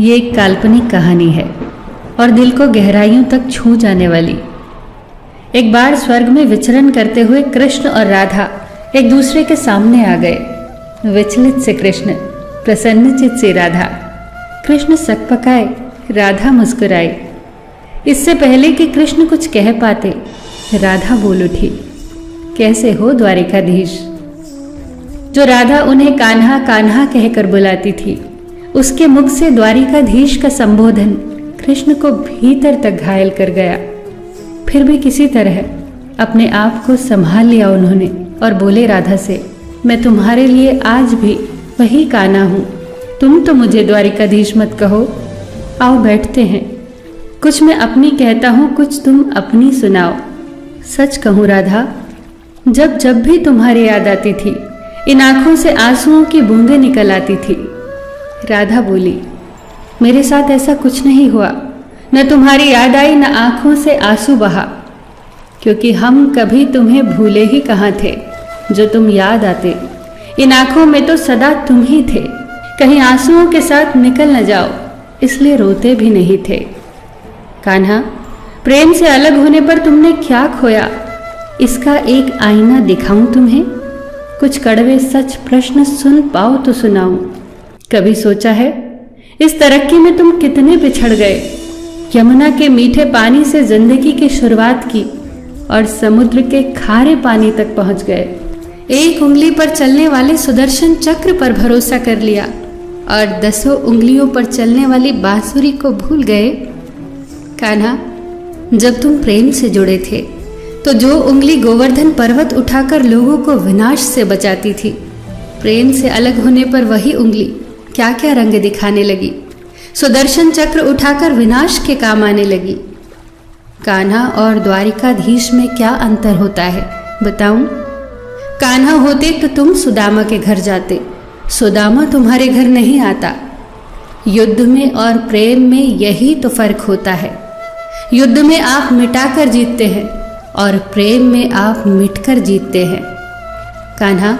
ये एक काल्पनिक कहानी है और दिल को गहराइयों तक छू जाने वाली। एक बार स्वर्ग में विचरण करते हुए कृष्ण और राधा एक दूसरे के सामने आ गए। विचलित से कृष्ण, प्रसन्नचित से राधा। कृष्ण सकपकाए, राधा मुस्कुराई। इससे पहले कि कृष्ण कुछ कह पाते, राधा बोल उठी, कैसे हो द्वारिकाधीश। जो राधा उन्हें कान्हा कान्हा कहकर बुलाती थी, उसके मुख से द्वारिकाधीश का संबोधन कृष्ण को भीतर तक घायल कर गया। फिर भी किसी तरह अपने आप को संभाल लिया उन्होंने और बोले राधा से, मैं तुम्हारे लिए आज भी वही कान्हा हूं। तुम तो मुझे द्वारिकाधीश मत कहो। आओ बैठते हैं। कुछ मैं अपनी कहता हूं, कुछ तुम अपनी सुनाओ। सच कहूं राधा, जब जब भी तुम्हारी याद आती थी, इन आंखों से आंसुओं की बूंदें निकल आती थी। राधा बोली, मेरे साथ ऐसा कुछ नहीं हुआ। न तुम्हारी याद आई, न आंखों से आंसू बहा, क्योंकि हम कभी तुम्हें भूले ही कहाँ थे। जो तुम याद आते, इन आंखों में तो सदा तुम ही थे। कहीं आंसुओं के साथ निकल न जाओ, इसलिए रोते भी नहीं थे। कान्हा, प्रेम से अलग होने पर तुमने क्या खोया, इसका एक आईना दिखाऊं तुम्हें। कुछ कड़वे सच प्रश्न सुन पाओ तो सुनाऊं। कभी सोचा है इस तरक्की में तुम कितने पिछड़ गए। यमुना के मीठे पानी से जिंदगी की शुरुआत की और समुद्र के खारे पानी तक पहुंच गए। एक उंगली पर चलने वाले सुदर्शन चक्र पर भरोसा कर लिया और 10 उंगलियों पर चलने वाली बांसुरी को भूल गए। कान्हा, जब तुम प्रेम से जुड़े थे तो जो उंगली गोवर्धन पर्वत उठाकर लोगों को विनाश से बचाती थी, प्रेम से अलग होने पर वही उंगली क्या क्या रंग दिखाने लगी। सुदर्शन चक्र उठाकर विनाश के काम आने लगी। कान्हा और द्वारिकाधीश में क्या अंतर होता है बताऊं? कान्हा होते तो तुम सुदामा के घर जाते, सुदामा तुम्हारे घर नहीं आता। युद्ध में और प्रेम में यही तो फर्क होता है। युद्ध में आप मिटाकर जीतते हैं और प्रेम में आप मिटकर जीतते हैं। कान्हा,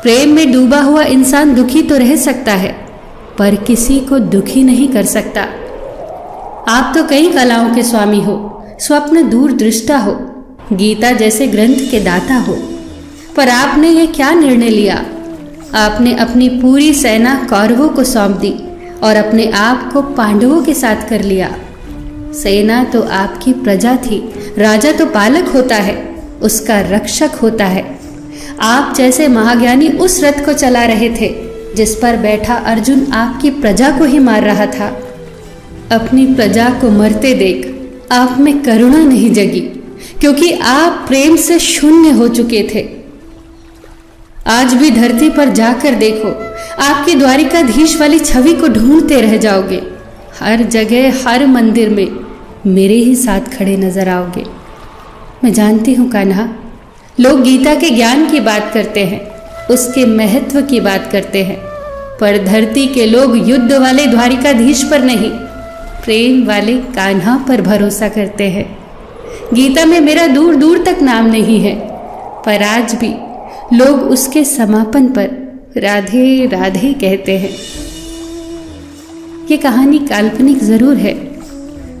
प्रेम में डूबा हुआ इंसान दुखी तो रह सकता है, पर किसी को दुखी नहीं कर सकता। आप तो कई कलाओं के स्वामी हो, स्वप्न दूरदृष्टा हो, गीता जैसे ग्रंथ के दाता हो, पर आपने ये क्या निर्णय लिया? आपने अपनी पूरी सेना कौरवों को सौंप दी और अपने आप को पांडवों के साथ कर लिया। सेना तो आपकी प्रजा थी, राजा तो पालक होता है, उसका रक्षक होता है। आप जैसे महाज्ञानी उस रथ को चला रहे थे जिस पर बैठा अर्जुन आपकी प्रजा को ही मार रहा था। अपनी प्रजा को मरते देख आप में करुणा नहीं जगी, क्योंकि आप प्रेम से शून्य हो चुके थे। आज भी धरती पर जाकर देखो, आपकी द्वारिकाधीश वाली छवि को ढूंढते रह जाओगे। हर जगह, हर मंदिर में मेरे ही साथ खड़े नजर आओगे। मैं जानती हूँ कान्हा, लोग गीता के ज्ञान की बात करते हैं, उसके महत्व की बात करते हैं, पर धरती के लोग युद्ध वाले द्वारिकाधीश पर नहीं, प्रेम वाले कान्हा पर भरोसा करते हैं। गीता में मेरा दूर दूर तक नाम नहीं है, पर आज भी लोग उसके समापन पर राधे राधे कहते हैं। ये कहानी काल्पनिक जरूर है,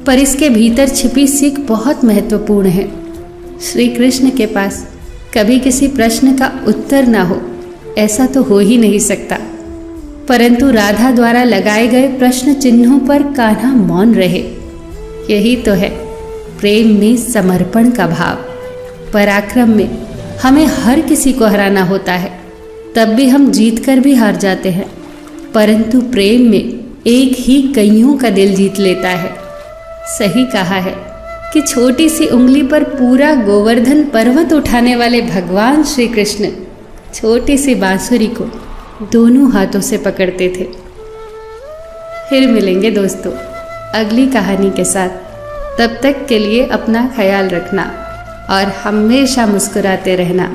पर इसके भीतर छिपी सीख बहुत महत्वपूर्ण है। श्री कृष्ण के पास कभी किसी प्रश्न का उत्तर ना हो, ऐसा तो हो ही नहीं सकता, परंतु राधा द्वारा लगाए गए प्रश्न चिन्हों पर कान्हा मौन रहे। यही तो है प्रेम में समर्पण का भाव। पराक्रम में हमें हर किसी को हराना होता है, तब भी हम जीतकर भी हार जाते हैं, परंतु प्रेम में एक ही कईयों का दिल जीत लेता है। सही कहा है कि छोटी सी उंगली पर पूरा गोवर्धन पर्वत उठाने वाले भगवान श्री कृष्ण छोटी सी बांसुरी को दोनों हाथों से पकड़ते थे। फिर मिलेंगे दोस्तों अगली कहानी के साथ। तब तक के लिए अपना ख्याल रखना और हमेशा मुस्कुराते रहना।